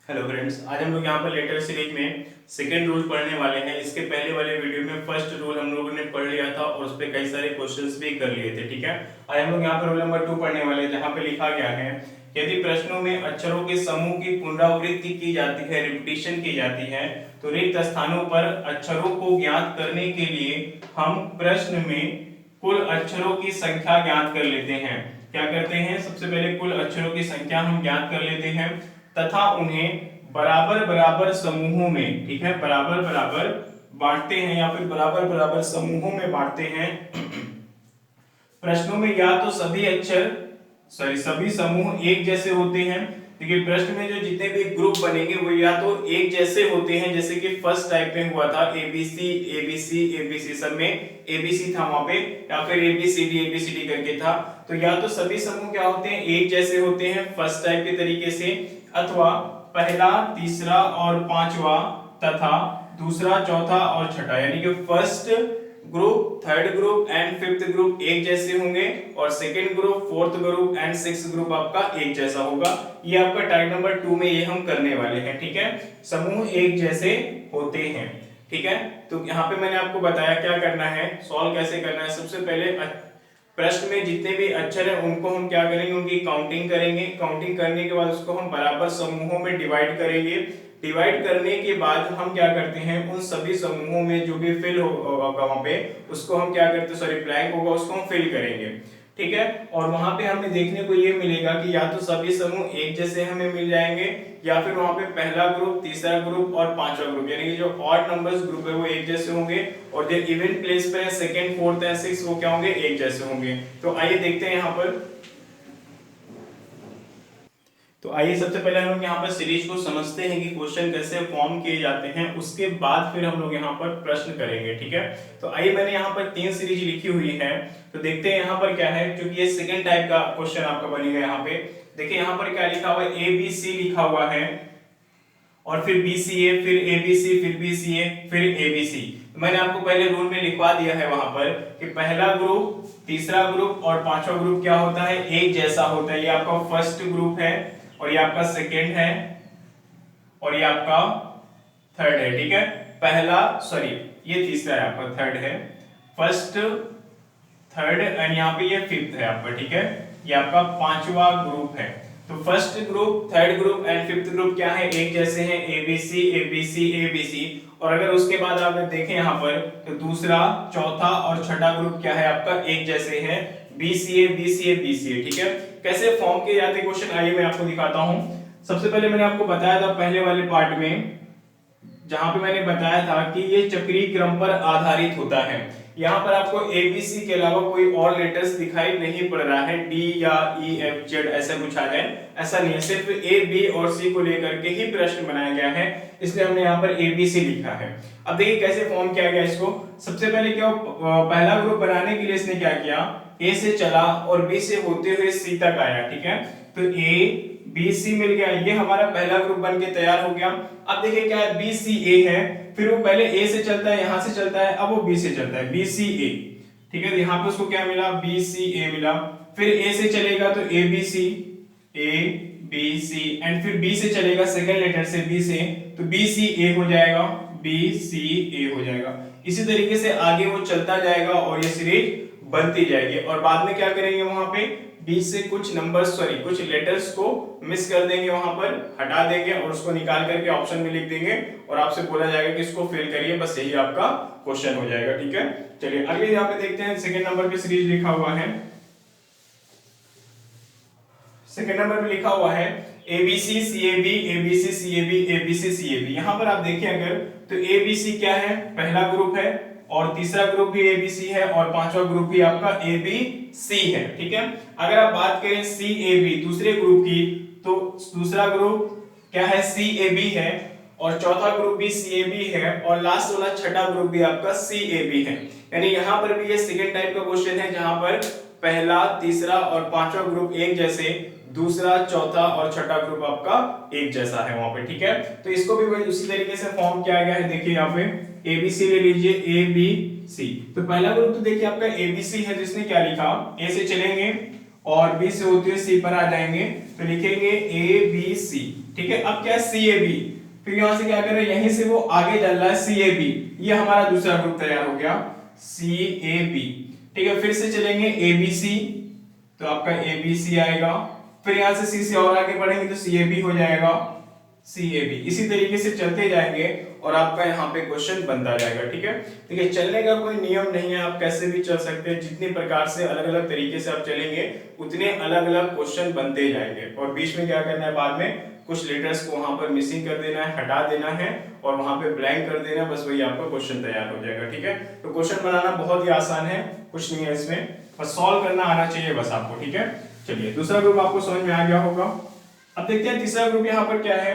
Hello friends, आज हम लोग यहाँ पर लेटर सीरीज में सेकेंड रूल पढ़ने वाले हैं। इसके पहले वाले वीडियो में फर्स्ट रूल हम लोगों ने पढ़ लिया था और उस पर कई सारे क्वेश्चंस भी कर लिए थे। ठीक है, आज हम लोग यहाँ पर रूल नंबर 2 पढ़ने वाले हैं, जहाँ पे लिखा गया है यदि प्रश्नों में अक्षरों के समूह की पुनरावृत्ति की जाती है, रिपीटिशन की जाती है, तो रिक्त स्थानों पर अक्षरों को ज्ञात करने के लिए हम प्रश्न में कुल अक्षरों की संख्या ज्ञात कर लेते हैं। क्या करते हैं? सबसे पहले कुल अक्षरों की संख्या हम ज्ञात कर लेते हैं तथा उन्हें बराबर बराबर समूहों में, ठीक है, बराबर बराबर बांटते हैं या फिर बराबर बराबर समूहों में बांटते हैं। प्रश्नों में या तो सभी समूह एक जैसे होते हैं। देखिए, प्रश्न में जो जितने भी ग्रुप बनेंगे वो या तो एक जैसे होते हैं, जैसे कि फर्स्ट टाइप में हुआ था एबीसी एबीसी एबीसी, सब में एबीसी था वहां पे, या फिर एबीसीडी करके था। तो या तो सभी समूह क्या होते हैं, एक जैसे होते हैं फर्स्ट टाइप के तरीके से, अथवा पहला, तीसरा और पांचवा तथा दूसरा, चौथा और छठा, यानी कि first group, third group and fifth group एक जैसे होंगे और second group, fourth group and sixth group आपका एक जैसा होगा। ये आपका टाइप नंबर 2 में ये हम करने वाले हैं। ठीक है, समूह एक जैसे होते हैं। ठीक है, तो यहाँ पे मैंने आपको बताया क्या करना है, सॉल्व कैसे करना है। सबसे पहले प्रश्न में जितने भी अक्षर हैं उनको हम क्या करेंगे, उनकी काउंटिंग करेंगे। काउंटिंग करने के बाद उसको हम बराबर समूहों में डिवाइड करेंगे। डिवाइड करने के बाद हम क्या करते हैं, उन सभी समूहों में जो भी फिल होगा वहां पे, उसको हम क्या करते हैं, सॉरी ब्लैंक होगा, उसको हम फिल करेंगे। ठीक है, और वहां पे हमें देखने को ये मिलेगा कि या तो सभी समूह एक जैसे हमें मिल जाएंगे, या फिर वहां पे पहला ग्रुप, तीसरा ग्रुप और पांचवा ग्रुप, यानी कि जो ऑड नंबर्स ग्रुप है वो एक जैसे होंगे, और जो इवन प्लेस पे सेकंड, फोर्थ एंड सिक्स वो क्या होंगे, एक जैसे होंगे। तो आइए देखते हैं यहाँ पर। तो आइए सबसे पहले हम लोग यहाँ पर सीरीज को समझते हैं कि क्वेश्चन कैसे फॉर्म किए जाते हैं, उसके बाद फिर हम लोग यहाँ पर प्रश्न करेंगे। ठीक है, तो आइए, मैंने यहाँ पर 3 सीरीज लिखी हुई है, तो देखते हैं यहाँ पर क्या है, क्योंकि ये सेकंड टाइप का क्वेश्चन आपका बनेगा। यहाँ पे देखिए, यहाँ पर क्या लिखा हुआ है, ए बी सी लिखा हुआ है, और फिर BCA, फिर ABC, फिर BCA, फिर ABC। मैंने आपको पहले रूल में लिखवा दिया है वहां पर कि पहला ग्रुप, तीसरा ग्रुप और पांचवा ग्रुप क्या होता है, एक जैसा होता है। ये आपका फर्स्ट ग्रुप है, और ये आपका सेकेंड है, और ये आपका थर्ड है। ठीक है, ये तीसरा है, आपका थर्ड है, फर्स्ट, थर्ड एंड यहाँ पे ये फिफ्थ है आपका। ठीक है, ये आपका पांचवा ग्रुप है। तो first group, third group and fifth group क्या है, एक जैसे हैं, एबीसी एबीसी एबीसी। और अगर उसके बाद आप देखें यहाँ पर, तो दूसरा, चौथा और छठा ग्रुप क्या है आपका, एक जैसे हैं, बीसीए बीसीए बीसीए। ठीक है, कैसे फॉर्म किए जाते हैं क्वेश्चन, आइए मैं आपको दिखाता हूं। सबसे पहले मैंने आपको बताया था पहले वाले पार्ट में, जहां पे मैंने बताया था कि ये चक्रीय क्रम पर आधारित होता है। यहाँ पर आपको एबीसी के अलावा कोई और लेटर्स दिखाई नहीं पड़ रहा है, डी या ई एफ जेड ऐसा कुछ आ जाए, ऐसा नहीं है, सिर्फ ए बी और सी को लेकर के ही प्रश्न बनाया गया है, इसलिए हमने यहाँ पर एबीसी लिखा है। अब देखिए कैसे फॉर्म किया गया इसको। सबसे पहले क्या, पहला ग्रुप बनाने के लिए इसने क्या किया, ए से चला और बी से होते हुए सी तक आया। ठीक है, तो ए बी सी मिल गया, ये हमारा पहला ग्रुप बन के तैयार हो गया। अब देखिए क्या है, बी सी ए है, फिर वो पहले ए से चलता है, यहां से चलता है, अब वो बी से चलता है, बी सी ए। ठीक है, यहाँ पे उसको क्या मिला, बी सी ए मिला। फिर ए से चलेगा तो A B C, A B C, and फिर बी से चलेगा सेकंड लेटर से, बी से, तो बी सी ए हो जाएगा, बी सी ए हो जाएगा। इसी तरीके से आगे वो चलता जाएगा और ये सीरीज बनती जाएगी। और बाद में क्या करेंगे, वहां पे बी से कुछ नंबर, सॉरी कुछ लेटर्स को मिस कर देंगे, वहां पर हटा देंगे और उसको निकाल करके ऑप्शन में लिख देंगे, और आपसे बोला जाएगा कि इसको फिल करिए, बस यही आपका क्वेश्चन हो जाएगा। ठीक है, चलिए अगले यहाँ पे देखते हैं, सेकंड नंबर पे सीरीज लिखा हुआ है, सेकंड नंबर पे लिखा हुआ है ABC CAB ABC CAB ABC CAB. यहां पर आप देखिए अगर, तो एबीसी क्या है, पहला ग्रुप है, और तीसरा ग्रुप भी एबीसी है, और पांचवा ग्रुप भी आपका एबीसी है। ठीक है, अगर आप बात करें सीएबी दूसरे ग्रुप की, तो दूसरा ग्रुप क्या है, सीएबी है, और चौथा ग्रुप भी सीएबी है, और लास्ट वाला छठा ग्रुप भी आपका सीएबी है। यानी यहां पर भी ये सेकंड टाइप का क्वेश्चन है, जहां पर पहला, तीसरा और पांचवा ग्रुप एक जैसे, दूसरा, चौथा और छठा ग्रुप आपका एक जैसा है वहां पे। ठीक है, तो इसको भी वही उसी तरीके से फॉर्म किया गया है। देखिए यहाँ पे एबीसी ले लीजिए, ए बी सी। तो पहला ग्रुप तो देखिए आपका एबीसी है, जिसने क्या लिखा, ए से चलेंगे और बी से होते हुए सी पर आ जाएंगे, तो लिखेंगे ए बी सी। ठीक है, अब क्या है सी ए बी, फिर यहां से क्या कर रहे हैं, यहीं से वो आगे चल रहा है सी ए बी, ये हमारा दूसरा ग्रुप तैयार हो गया सी ए बी। ठीक है, फिर से चलेंगे ए बी सी, तो आपका ए बी सी आएगा, फिर यहां से सी से और आगे बढ़ेंगे तो सी ए बी हो जाएगा सी ए बी। इसी तरीके से चलते जाएंगे और आपका यहाँ पे क्वेश्चन बनता जाएगा। ठीक है, देखिए चलने का कोई नियम नहीं है, आप कैसे भी चल सकते हैं, जितने प्रकार से अलग अलग तरीके से आप चलेंगे उतने अलग अलग क्वेश्चन बनते जाएंगे। और बीच में क्या करना है, बाद में कुछ लेटर्स को वहां पर मिसिंग कर देना है, हटा देना है और वहां पे ब्लैंक कर देना है, बस वही आपका क्वेश्चन तैयार हो जाएगा। ठीक है, तो क्वेश्चन बनाना बहुत ही आसान है, कुछ नहीं है इसमें, बस सॉल्व करना आना चाहिए बस आपको। ठीक है, चलिए दूसरा ग्रुप आपको समझ में आ गया होगा। अब देखते हैं तीसरा ग्रुप यहाँ पर क्या है।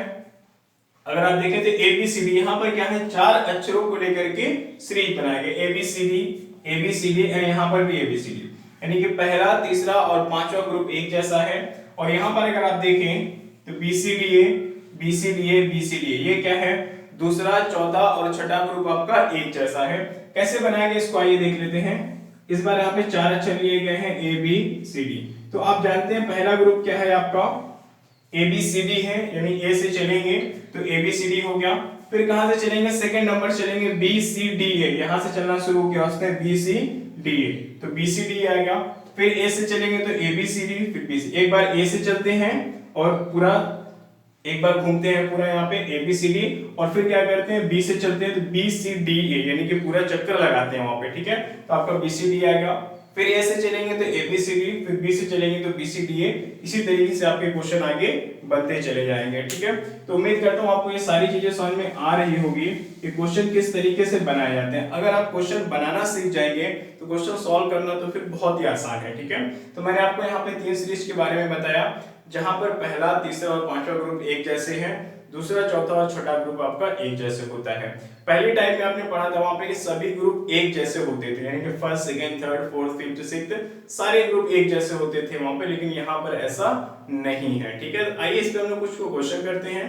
अगर आप देखें तो ABCD, यहाँ पर क्या है, 4 अक्षरों को लेकर के सीरीज बनाया गया, ABCD यहाँ पर भी ABCD, यानी कि पहला, तीसरा और पांचवा ग्रुप एक जैसा है। और यहाँ पर अगर आप देखें तो BCDA ये क्या है, दूसरा, चौथा और छठा ग्रुप आपका एक जैसा है। कैसे बनाया गया इसको आइए देख लेते हैं। इस बार यहाँ पे 4 अक्षर लिए गए हैं ABCD, तो आप जानते हैं पहला ग्रुप क्या है आपका ABCD है, यानी ए से चलेंगे तो ABCD हो गया। फिर कहां से चलेंगे, सेकंड नंबर चलेंगे BCDA, यहां से चलना शुरू किया उसने BCDA, तो BCD आ गया। फिर ए से चलेंगे तो ABCD, फिर BC, एक बार ए से चलते हैं और पूरा एक बार घूमते हैं पूरा यहाँ पे ABCD, और फिर क्या करते हैं बी से चलते हैं तो BCDA, यानी कि पूरा चक्कर लगाते हैं वहां पे। ठीक है, तो आपका BCD आएगा। फिर ए से चलेंगे तो ABCD, फिर बी से चलेंगे तो BCDA, इसी तरीके से आपके क्वेश्चन आगे बनते चले जाएंगे। ठीक है, तो उम्मीद करता हूं आपको ये सारी चीजें समझ में आ रही होगी कि क्वेश्चन किस तरीके से बनाए जाते हैं। अगर आप क्वेश्चन बनाना सीख जाएंगे तो क्वेश्चन सॉल्व करना तो फिर बहुत ही आसान है। ठीक है, तो मैंने आपको यहाँ पे 3 सीरीज के बारे में बताया, जहां पर पहला, तीसरा और पांचवा ग्रुप एक जैसे हैं, दूसरा, चौथा और छठा ग्रुप आपका एक जैसे होता है। पहली टाइप में आपने पढ़ा था वहां पे कि सभी ग्रुप एक जैसे होते थे, यानी कि first, second, third, fourth, fifth, sixth सारे ग्रुप एक जैसे होते थे वहां पे, लेकिन यहाँ पर ऐसा नहीं है। ठीक है, आइए इस पे हम लोग कुछ क्वेश्चन करते हैं।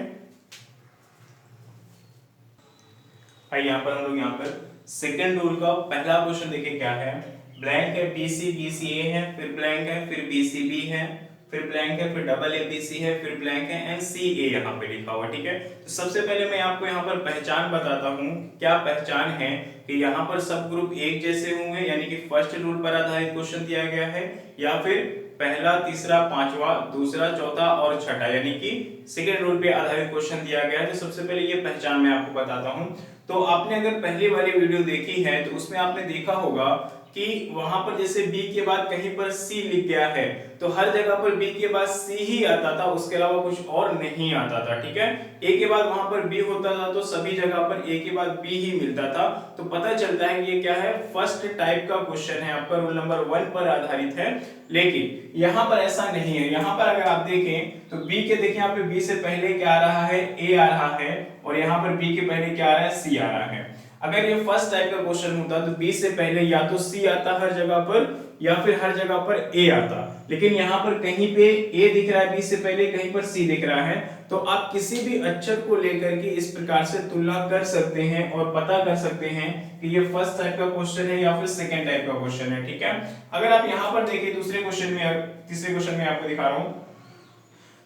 आइए यहाँ पर हम लोग यहाँ पर सेकंड रूल का पहला क्वेश्चन देखिए क्या है। ब्लैंक है, BCA है, फिर ब्लैंक है, फिर BCB है, फिर ब्लैंक है, फिर डबल ABC है, फिर ब्लैंक है एंड CA यहाँ पे लिखा हुआ। ठीक है, तो सबसे पहले मैं आपको यहाँ पर पहचान बताता हूँ। क्या पहचान है कि यहाँ पर सब ग्रुप एक जैसे होंगे, यानी कि फर्स्ट रूल पर आधारित क्वेश्चन दिया गया है, या फिर पहला, तीसरा, पांचवा, दूसरा, चौथा और छठा, यानी कि सेकंड रूल पे आधारित क्वेश्चन दिया गया है। तो सबसे पहले ये पहचान मैं आपको बताता हूँ। तो आपने अगर पहली वाली वीडियो देखी है तो उसमें आपने देखा होगा कि वहां पर जैसे B के बाद कहीं पर C लिख गया है, तो हर जगह पर B के बाद C ही आता था, उसके अलावा कुछ और नहीं आता था। ठीक है, A के बाद वहां पर B होता था तो सभी जगह पर A के बाद B ही मिलता था। तो पता चलता है कि ये क्या है, फर्स्ट टाइप का क्वेश्चन है, आपका रूल नंबर 1 पर आधारित है। लेकिन यहाँ पर ऐसा नहीं है। यहाँ पर अगर आप देखें तो B के देखिए यहाँ पे B से पहले क्या आ रहा है, A आ रहा है, और यहाँ पर B के पहले क्या आ रहा है, C आ रहा है। अगर ये फर्स्ट टाइप का क्वेश्चन होता तो B से पहले या तो C आता हर जगह पर, या फिर हर जगह पर A आता, लेकिन यहाँ पर कहीं पे A दिख रहा है B से पहले, कहीं पर C दिख रहा है। तो आप किसी भी अक्षर को लेकर के इस प्रकार से तुलना कर सकते हैं और पता कर सकते हैं कि ये फर्स्ट टाइप का क्वेश्चन है या फिर सेकंड टाइप का क्वेश्चन है। ठीक है, अगर आप यहाँ पर देखिए दूसरे क्वेश्चन में, तीसरे क्वेश्चन में आपको दिखा रहा हूँ,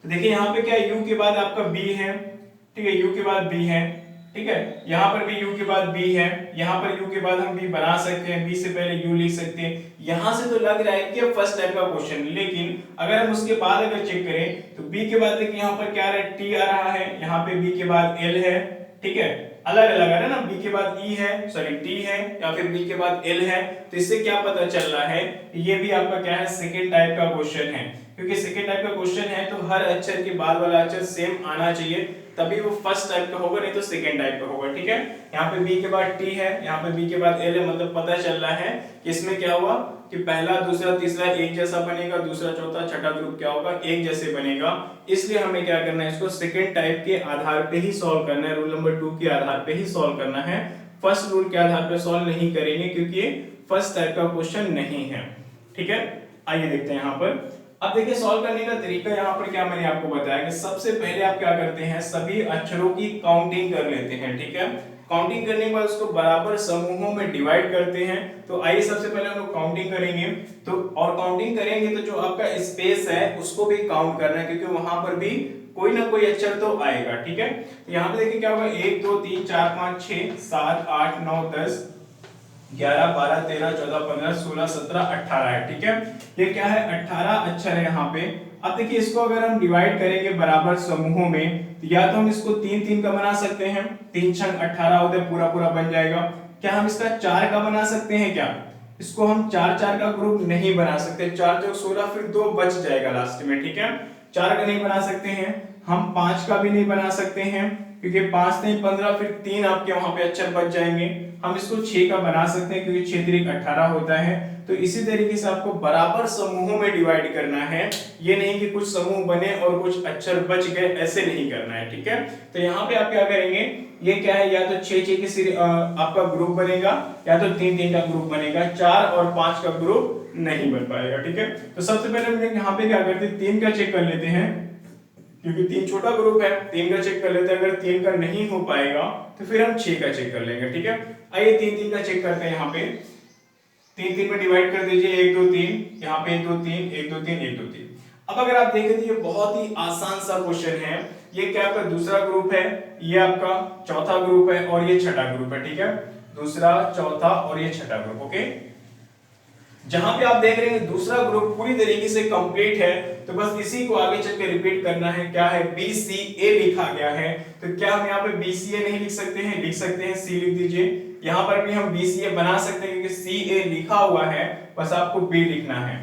तो देखिए यहाँ पे क्या U के बाद आपका B है। ठीक है, U के बाद B है। ठीक है, यहाँ पर भी U के बाद B है, यहाँ पर U के बाद हम B बना सकते हैं, B से पहले U लिख सकते हैं। यहाँ से तो लग रहा है कि फर्स्ट टाइप का क्वेश्चन, लेकिन अगर हम उसके बाद अगर चेक करें तो B के बाद देखिए यहाँ पर क्या आ रहा है, T आ रहा है, यहाँ पे B के बाद L है। ठीक है, अलग अलग है ना, B के बाद E है, सॉरी T है, या फिर B के बाद L है। तो इससे क्या पता चल रहा है, ये भी आपका क्या है, सेकेंड टाइप का क्वेश्चन है। क्योंकि सेकेंड टाइप का क्वेश्चन है तो हर अक्षर के बाद वाला अक्षर सेम आना चाहिए, तभी वो फर्स्ट टाइप का होगा, नहीं तो सेकेंड टाइप का होगा। ठीक है, यहाँ पे B के बाद T है, यहाँ पे B के बाद L है, मतलब पता चल रहा है कि इसमें क्या हुआ कि पहला, दूसरा, तीसरा एक जैसा बनेगा, दूसरा, चौथा, छठा ग्रुप क्या होगा, एक जैसे बनेगा। इसलिए हमें क्या करना है, इसको सेकेंड टाइप के आधार पे ही सॉल्व करना है, रूल नंबर 2 के आधार पे ही सॉल्व करना है। फर्स्ट रूल के आधार पे सॉल्व नहीं करेंगे क्योंकि ये फर्स्ट टाइप का क्वेश्चन नहीं है। ठीक है, आइए देखते हैं यहाँ पर। अब देखिए सॉल्व करने का तरीका यहाँ पर क्या मैंने आपको बताया कि सबसे पहले आप क्या करते हैं, सभी अक्षरों की काउंटिंग कर लेते हैं। ठीक है, काउंटिंग करने के बाद उसको बराबर समूहों में डिवाइड करते हैं। तो आइए सबसे पहले हम लोग काउंटिंग करेंगे। तो और काउंटिंग करेंगे तो जो आपका स्पेस है उसको भी काउंट करना है, क्योंकि वहां पर भी कोई ना कोई अक्षर तो आएगा, ठीक है। तो यहाँ पे देखिए क्या होगा, 1 2 3 4 5 6 7 8 9 10 11 12 13 14 15 16 17 18 है, ठीक है। ये क्या है, 18 अक्षर है यहाँ पे। अब देखिए इसको अगर हम डिवाइड करेंगे बराबर समूहों में, तो या तो हम इसको 3 3 का बना सकते हैं, 3 छंग 18 होते पूरा पूरा बन जाएगा। क्या हम इसका 4 का बना सकते हैं क्या? इसको हम 4 4 का ग्रुप नहीं बना सकते, 4 चौक 16 फिर 2 बच जाएगा लास्ट में, ठीक है। 4 का नहीं बना सकते हैं हम, 5 का भी नहीं बना सकते हैं क्योंकि 5 नहीं 15 फिर 3 आपके वहां पे अक्षर बच जाएंगे। हम इसको 6 का बना सकते हैं क्योंकि 6 3 18 होता है। तो इसी तरीके से आपको बराबर समूहों में डिवाइड करना है, ये नहीं कि कुछ समूह बने और कुछ अक्षर बच गए, ऐसे नहीं करना है, ठीक है। तो यहाँ पे आप क्या करेंगे, ये क्या है, या तो 6 6 की आपका ग्रुप बनेगा या तो 3 3 का ग्रुप बनेगा, 4 और 5 का ग्रुप नहीं बन पाएगा, ठीक है। तो सबसे पहले हम लोग यहाँ पे क्या करते हैं, 3 का चेक कर लेते हैं क्योंकि 3 छोटा ग्रुप है, 3 का चेक कर लेते हैं। अगर 3 का नहीं हो पाएगा तो फिर हम 6 का चेक कर लेंगे, ठीक है। आइए 3 3 का चेक करते हैं। यहाँ पे 3 3 में डिवाइड कर दीजिए, 1 2 3, यहाँ पे 1 2 3 1 2 3 1 2 3। अब अगर आप देखें तो ये बहुत ही आसान सा क्वेश्चन है। ये क्या आपका दूसरा ग्रुप है, ये आपका चौथा ग्रुप है और ये छठा ग्रुप है, ठीक है। दूसरा, चौथा और ये छठा ग्रुप, ओके। जहां पे आप देख रहे हैं दूसरा ग्रुप पूरी तरीके से कंप्लीट है, तो बस इसी को आगे चल के रिपीट करना है। क्या है, BCA लिखा गया है, तो क्या हम यहाँ पे BCA नहीं लिख सकते हैं? लिख सकते हैं, C लिख दीजिए। यहाँ पर भी हम BCA बना सकते हैं क्योंकि CA लिखा हुआ है, बस आपको B लिखना है,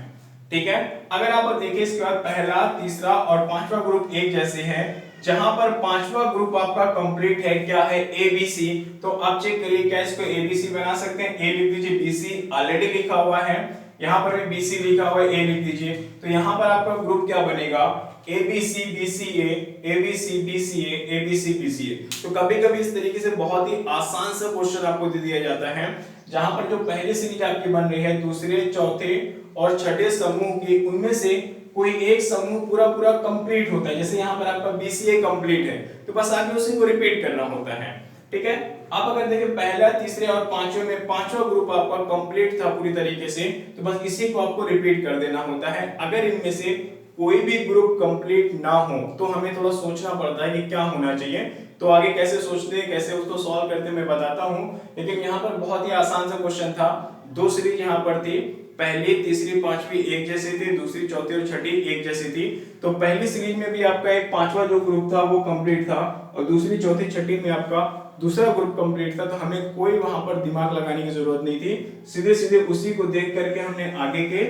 ठीक है। अगर आप देखिए इसके बाद पहला, तीसरा और पांचवा ग्रुप एक जैसे हैं। जहां पर पांचवा ग्रुप आपका कंप्लीट है, क्या है, ABC। तो आप चेक करिए क्या इसको ABC बना सकते हैं? A लिख दीजिए, BC ऑलरेडी लिखा हुआ है, यहाँ पर भी BC लिखा हुआ है, A लिख दीजिए। तो यहाँ पर आपका ग्रुप क्या बनेगा, ABC BCA ABC BCA ABC BCA। तो कभी कभी इस तरीके से बहुत ही आसान सा क्वेश्चन आपको दे दिया जाता है, जहां पर जो पहली सीरीज आपकी बन रही है, दूसरे, चौथे और छठे समूह की, उनमें से कोई एक समूह पूरा पूरा कंप्लीट होता है। जैसे यहाँ पर आपका BCA कंप्लीट है, तो बस आगे उसी को रिपीट करना होता है, ठीक है। आप अगर देखें पहला, तीसरे और पांचवें में पांचवा ग्रुप आपका कंप्लीट था पूरी तरीके से, तो बस इसी को आपको रिपीट कर देना होता है। अगर इनमें से कोई भी ग्रुप कंप्लीट ना हो तो हमें थोड़ा सोचना पड़ता है कि क्या होना चाहिए। तो आगे कैसे सोचते हैं, कैसे उसको सॉल्व करते हैं मैं बताता हूं, लेकिन यहाँ पर बहुत ही आसान सा क्वेश्चन था। 2 सीरीज यहाँ पर थी, पहली, तीसरी, पांचवी एक जैसी थी, दूसरी, चौथी और छठी एक जैसी थी। तो पहली सीरीज में भी आपका एक पांचवा जो ग्रुप था वो कंप्लीट था, और दूसरी, चौथी, छठी में आपका दूसरा ग्रुप कंप्लीट था। तो हमें कोई वहां पर दिमाग लगाने की जरूरत नहीं थी, सीधे सीधे उसी को देख करके हमने आगे के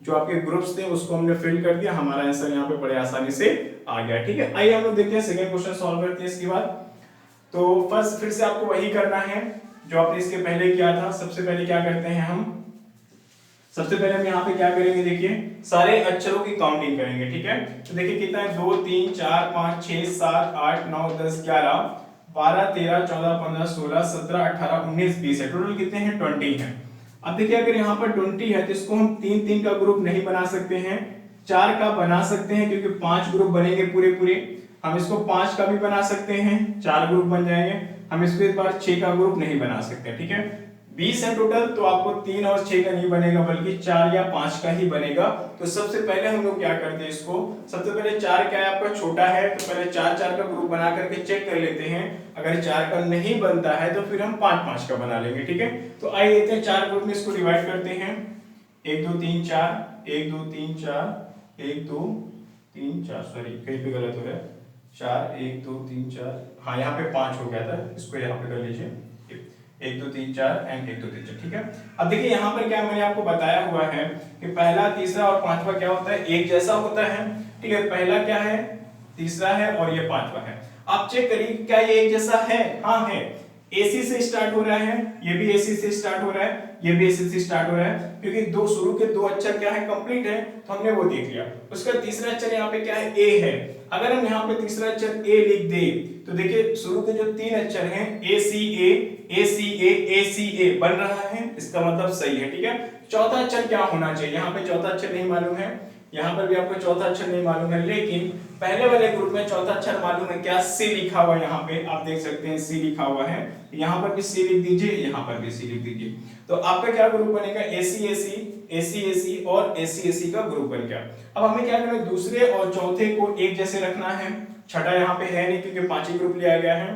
जो आपके ग्रुप्स थे उसको हमने फिल कर दिया। हमारा आंसर यहाँ पे बड़े आसानी से आ गया, ठीक है। आइए हम लोग देखते हैं सेकंड क्वेश्चन सॉल्व करते हैं इसके बाद। तो फर्स्ट फिर से आपको वही करना है जो आपने इसके पहले किया था। सबसे पहले क्या करते हैं हम, सबसे पहले हम यहाँ पे क्या करेंगे, देखिए सारे अक्षरों की काउंटिंग करेंगे, ठीक है। तो देखिए कितना है, 2 3 4 5 6 7 8 9 10 11 12 13 14 15 16 17 18 19 20 है। टोटल कितने हैं, 20 हैं। अब देखिए अगर यहाँ पर 20 है तो इसको हम 3 3 का ग्रुप नहीं बना सकते हैं, 4 का बना सकते हैं क्योंकि 5 ग्रुप बनेंगे पूरे पूरे। हम इसको 5 का भी बना सकते हैं, 4 ग्रुप बन जाएंगे। हम इसको इस बार 6 का ग्रुप नहीं बना सकते, ठीक है। 20 है टोटल, तो आपको 3 और 6 का नहीं बनेगा बल्कि 4 या 5 का ही बनेगा। तो सबसे पहले हम लोग क्या करते हैं इसको, सबसे पहले 4 क्या है आपका छोटा है, तो पहले 4 4 का ग्रुप बना करके चेक कर लेते हैं। अगर 4 का नहीं बनता है तो फिर हम 5 5 का बना लेंगे, ठीक है। तो आइए देखते हैं 4 ग्रुप में इसको डिवाइड करते हैं। 1 2 3 4 1 2 3 4 1 2 3 4, सॉरी कहीं पे गलत हो रहा है, 4 1 2 3 4, हाँ यहाँ पे 5 हो गया था, इसको यहाँ पे कर लीजिए, 1 2 3 4 एंड 1 2 3 4, ठीक है। अब देखिए यहाँ पर क्या मैंने आपको बताया हुआ है कि पहला, तीसरा और पांचवा क्या होता है, एक जैसा होता है, ठीक है। पहला क्या है, तीसरा है और ये पांचवा है। आप चेक करिए क्या ये एक जैसा है, हाँ है। AC से स्टार्ट हो रहा है, ये भी AC से स्टार्ट हो रहा है, ये भी AC से स्टार्ट हो रहा है, क्योंकि दो शुरू के 2 अक्षर क्या है, कंप्लीट है, तो हमने वो देख लिया। उसका तीसरा अक्षर यहाँ पे क्या है, A है। अगर हम यहाँ पे तीसरा अक्षर A लिख दे तो देखिए शुरू के जो 3 अक्षर हैं ACA ACA ACA बन रहा है, इसका मतलब सही है, ठीक है। चौथा अक्षर क्या होना चाहिए, यहाँ पे चौथा अक्षर नहीं मालूम है, यहाँ पर भी आपको चौथा अक्षर नहीं मालूम है, लेकिन पहले वाले ग्रुप में चौथा अक्षर मालूम है क्या, सी लिखा हुआ है, यहाँ पे आप देख सकते हैं सी लिखा हुआ है, यहाँ पर भी सी लिख दीजिए, यहाँ पर भी सी लिख दीजिए। तो आपका क्या ग्रुप बनेगा, एसी एसी, एसी एसी और एसी एसी का ग्रुप बन गया। अब हमें क्या करना है, दूसरे और चौथे को एक जैसे रखना है, छठा यहाँ पे है नहीं क्योंकि 5 ही ग्रुप लिया गया है।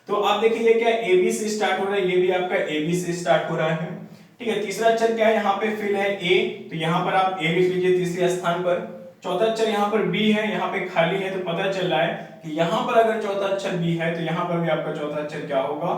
तो आप देखिए क्या ए बी से स्टार्ट हो रहा है, ये भी आपका ए बी से स्टार्ट हो रहा है, ठीक है। तीसरा अक्षर क्या है, यहाँ पे फिल है ए, तो यहाँ पर आप ए लिख लीजिए तीसरे स्थान पर। चौथा अक्षर यहाँ पर बी है, यहाँ पे खाली है, तो पता चल रहा है कि यहाँ पर अगर चौथा अक्षर बी है तो यहाँ पर भी आपका चौथा अक्षर क्या होगा,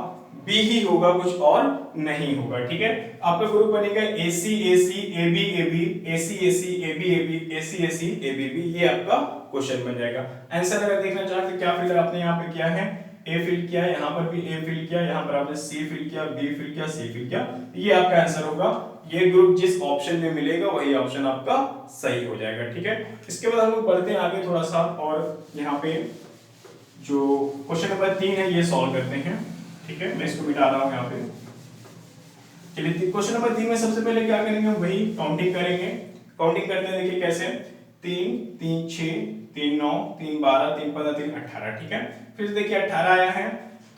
बी ही होगा, कुछ और नहीं होगा, ठीक है। आपका ग्रुप बनेगा AC AC A B A B, AC AC A B A B, AC AC A B B, ये आपका क्वेश्चन बन जाएगा। आंसर अगर देखना चाहते क्या फिल आपने यहाँ पे किया है, ए फिल किया, यहाँ पर भी ए फिल किया, यहाँ पर आपने सी फिल किया, बी फिल किया, सी फिल किया, ये आपका आंसर होगा। ये ग्रुप जिस ऑप्शन में मिलेगा वही ऑप्शन आपका सही हो जाएगा, ठीक है। इसके बाद हम लोग बढ़ते हैं आगे थोड़ा सा, और यहाँ पे जो क्वेश्चन नंबर 3 है ये सॉल्व करते हैं, ठीक है। मैं इसको मिटा रहा हूँ यहाँ पे। चलिए क्वेश्चन नंबर 3 में सबसे पहले क्या करेंगे, वही काउंटिंग करेंगे। काउंटिंग करते हैं, देखिए कैसे, 3 3 6 3 9 3 12 3 15 3 18, ठीक है। फिर देखिए 18 आया है,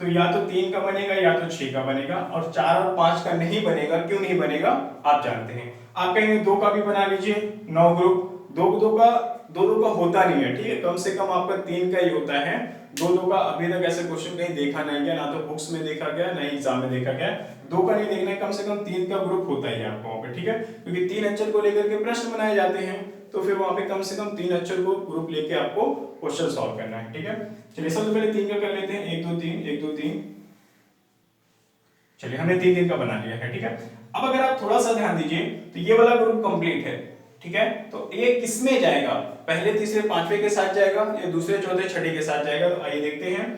तो या तो 3 का बनेगा या तो 6 का बनेगा, और 4 और 5 का नहीं बनेगा। क्यों नहीं बनेगा आप जानते हैं। आप कहेंगे 2 का भी बना लीजिए, 9 ग्रुप, 2 का होता नहीं है, ठीक है। कम से कम आपका 3 का ही होता है, 2 का अभी तक ऐसे क्वेश्चन कहीं देखा नहीं गया, ना तो बुक्स में देखा गया, ना एग्जाम में देखा गया। 2 का नहीं देखना है, कम से कम 3 का ग्रुप होता ही है आपको वहां पे, ठीक है। क्योंकि 3 अक्षर को लेकर के प्रश्न बनाए जाते हैं, तो फिर वहां पे कम से कम 3 अक्षर को ग्रुप लेके आपको क्वेश्चन सॉल्व करना है, ठीक है। चलिए सबसे पहले 3 का कर लेते हैं, 1 2 3 1 2 3। चलिए हमने 3 का बना लिया है, ठीक है। अब अगर आप थोड़ा सा ध्यान दीजिए तो ये वाला ग्रुप कंप्लीट है, ठीक है। तो ये किसमें जाएगा, पहले तीसरे पांचवे के साथ जाएगा या दूसरे चौथे छठे के साथ जाएगा। तो आइए देखते हैं,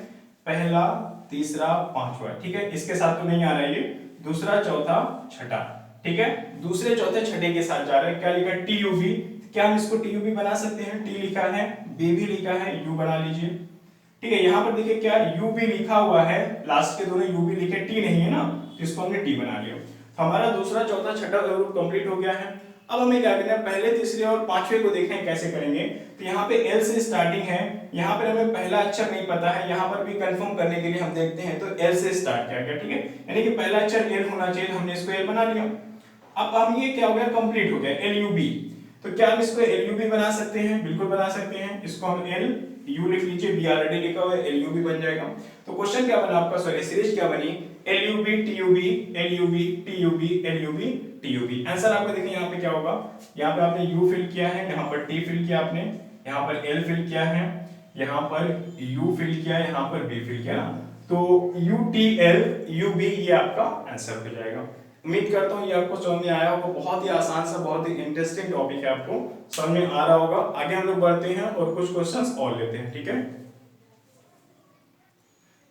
पहला तीसरा पांचवा, ठीक है। इसके साथ तो नहीं आ रहा है ये, दूसरा चौथा छठा, ठीक है। दूसरे चौथे छठे के साथ जा रहा है, क्या लिखा है, टी यू बी। क्या हम इसको टी यू बी बना सकते हैं, टी लिखा है, बी भी लिखा है, यू बना लीजिए, ठीक है। यहाँ पर देखिए क्या यू भी लिखा हुआ है, लास्ट के दोनों यू भी लिखे, टी नहीं है ना, तो इसको हमने टी बना लिया। तो हमारा दूसरा चौथा छठा ग्रुप कंप्लीट हो गया है। अब हमें क्या करना है, पहले तीसरे और पांचवे को देखना है कैसे करेंगे। तो यहाँ पे एल से स्टार्टिंग है, यहाँ पर हमें पहला अक्षर नहीं पता है, यहाँ पर भी कंफर्म करने के लिए हम देखते हैं, तो एल से स्टार्ट किया गया, ठीक है। यानी कि पहला अक्षर एल होना चाहिए, हमने इसको एल बना लिया। अब हम ये क्या हो गया, कंप्लीट हो गया, एल यू बी। तो क्या हम इसको एल यू बी बना सकते हैं, बिल्कुल बना सकते हैं। इसको हम एल यू लिख लीजिए, बी ऑलरेडी लिखा हुआ है, एल यू बी बन जाएगा। तो क्वेश्चन क्या बना आपका, सॉरी सीरीज क्या बनी, L U B T U B, L U B T U B, L U B T U B. Answer आपको देखिए यहाँ पे क्या होगा, यहाँ पे आपने यू फिल किया है, यहाँ पर टी फिल किया आपने, यहाँ पर एल फिल किया है, यहाँ पर यू फिल किया है, यहाँ पर बी फिल किया ना, तो U T L U B, ये आपका आंसर हो जाएगा। उम्मीद करता हूँ ये आपको समझ में आया होगा। बहुत ही आसान सा, बहुत ही इंटरेस्टिंग टॉपिक है, आपको समझ में आ रहा होगा। आगे हम लोग बढ़ते हैं और कुछ क्वेश्चंस और लेते हैं, ठीक है।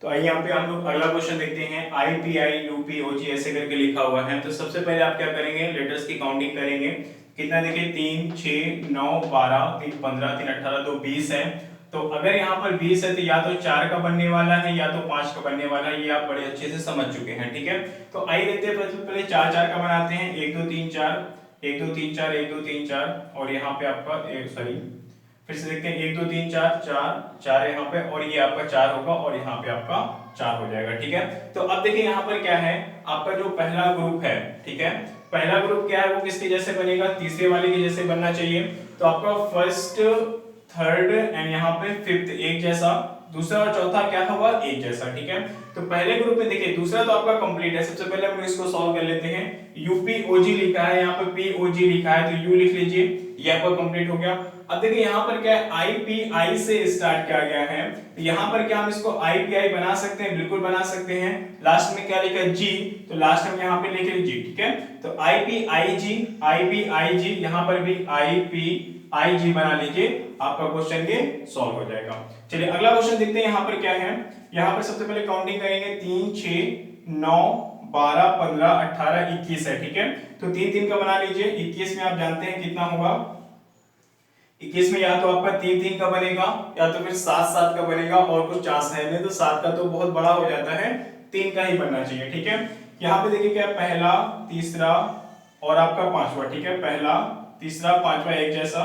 तो आइए यहाँ पे हम लोग अगला क्वेश्चन देखते हैं। I P I U P O G ऐसे करके लिखा हुआ है। तो सबसे पहले आप क्या करेंगे, लेटर्स की काउंटिंग करेंगे। कितना देखिए, 3 6 9 12 3 15 3 18 तो 20 है। तो अगर यहाँ पर 20 है तो या तो 4 का बनने वाला है या तो 5 का बनने वाला है, ये आप बड़े अच्छे से समझ चुके हैं, ठीक है। तो आइए देखते हैं, पहले 4 4 का बनाते हैं, 1 2 3 4 1 2 3 4 1 2 3 4, और यहाँ पे आपका सॉरी फिर से देखते हैं, 1 2 3 4 4 4 यहाँ पे, और ये आपका 4 होगा, और यहाँ पे आपका 4 हो जाएगा, ठीक है। तो अब देखिए यहाँ पर क्या है, आपका जो पहला ग्रुप है, ठीक है, पहला ग्रुप क्या है वो किसके जैसे बनेगा, तीसरे वाले के जैसे बनना चाहिए। तो आपका फर्स्ट थर्ड एंड यहाँ पे फिफ्थ एक जैसा, दूसरा और चौथा क्या होगा, एक जैसा, ठीक है। तो पहले ग्रुप में देखिए, दूसरा तो आपका कंप्लीट है। सबसे पहले हम इसको सॉल्व कर लेते हैं। यूपीओजी लिखा है, यहाँ पे पीओजी लिखा है, तो यू लिख लीजिए, ये आपका कंप्लीट हो गया। अब देखिए यहाँ पर क्या है, आईपीआई से स्टार्ट किया गया है, तो यहाँ पर क्या हम इसको आईपीआई बना सकते हैं, बिल्कुल बना सकते हैं। लास्ट में क्या लिखा है, जी, तो लास्ट में यहाँ पे लिखे जी, ठीक है। तो आईपीआईजी आईपीआईजी, यहाँ पर भी आईपीआईजी बना लीजिए, आपका क्वेश्चन ये सॉल्व हो जाएगा। चलिए अगला क्वेश्चन देखते हैं, यहाँ पर क्या है। यहाँ पर सबसे पहले काउंटिंग करेंगे, 3 6 9 12 15 18 21 है, ठीक है। तो 3 3 का बना लीजिए। 21 में आप जानते हैं कितना होगा, 21 में या तो आपका 3 3 का बनेगा या तो फिर 7 7 का बनेगा, और कुछ चांस है नहीं, तो 7 का तो बहुत बड़ा हो जाता है, 3 का ही बनना चाहिए, ठीक है। यहाँ पे देखिए क्या, पहला तीसरा और आपका पांचवा, ठीक है, पहला तीसरा पांचवा एक जैसा,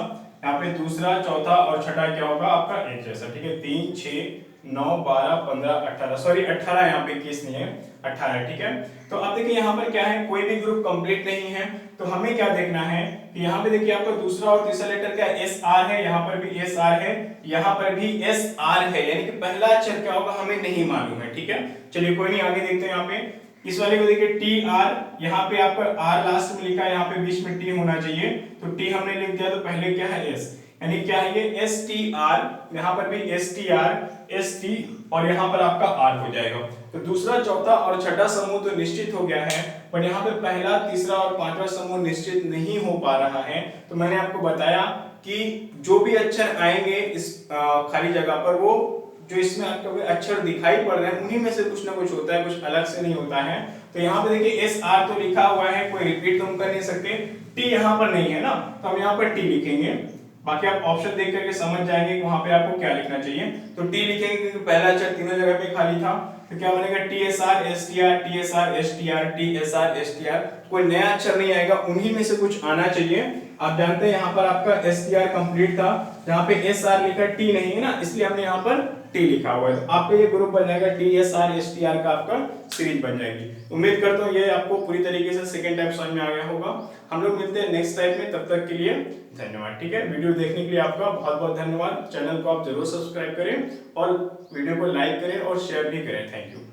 यहाँ पे दूसरा चौथा और छठा क्या होगा आपका एक जैसा, ठीक है। 3 6 9 12 15 18, सॉरी 18 यहाँ पे केस नहीं है, 18, ठीक है। तो अब देखिए यहाँ पर क्या है, कोई भी ग्रुप कंप्लीट नहीं है, तो हमें क्या देखना है कि यहाँ पे देखिए आपका दूसरा और तीसरा लेटर क्या एस आर है, यहाँ पर भी एस आर है, यहाँ पर भी एस आर है, यानी कि पहला अक्षर क्या होगा हमें नहीं मालूम है, ठीक है। चलिए कोई नहीं, आगे देखते हैं। यहाँ पे इस वाले को देखिए टी आर, यहाँ पे आपका आर लास्ट में लिखा है, यहाँ पे बीच में टी होना चाहिए, तो टी हमने लिख दिया, तो पहले क्या है एस, यानी क्या है ये एस टी आर, यहाँ पर भी S T R, S T और यहाँ पर आपका आर हो जाएगा। तो दूसरा चौथा और छठा समूह तो निश्चित हो गया है, पर यहाँ पे पहला तीसरा और पांचवा समूह निश्चित नहीं हो पा रहा है। तो मैंने आपको बताया कि जो भी अक्षर आएंगे इस खाली जगह पर, वो जो इसमें आपको अक्षर दिखाई पड़ रहे हैं उन्हीं में से कुछ ना कुछ होता है, कुछ अलग से नहीं होता है। तो यहाँ पे देखिए एस आर तो लिखा हुआ है, कोई रिपीट तो हम कर नहीं सकते, टी यहाँ पर नहीं है ना, तो हम यहाँ पर टी लिखेंगे। बाकी आप ऑप्शन देख करके समझ जाएंगे कि वहां पे आपको क्या लिखना चाहिए। तो टी लिखेंगे क्योंकि पहला अक्षर तीनों जगह पे खाली था, तो क्या बनेगा T S R S T R, T S R S T R, T S R S T R, कोई नया अक्षर नहीं आएगा, उन्हीं में से कुछ आना चाहिए। आप जानते हैं यहाँ पर आपका एस टी आर कंप्लीट था, जहाँ पे एस आर लिखा टी नहीं है ना, इसलिए हमने यहाँ पर टी लिखा हुआ है। तो आपका ये ग्रुप बन जाएगा T S R S T R का आपका सीरीज बन जाएगी। उम्मीद करता हूँ ये आपको पूरी तरीके से सेकंड टाइप समझ में आ गया होगा। हम लोग मिलते हैं नेक्स्ट टाइप में, तब तक के लिए धन्यवाद, ठीक है। वीडियो देखने के लिए आपका बहुत बहुत धन्यवाद। चैनल को आप जरूर सब्सक्राइब करें और वीडियो को लाइक करें और शेयर भी करें। Thank you.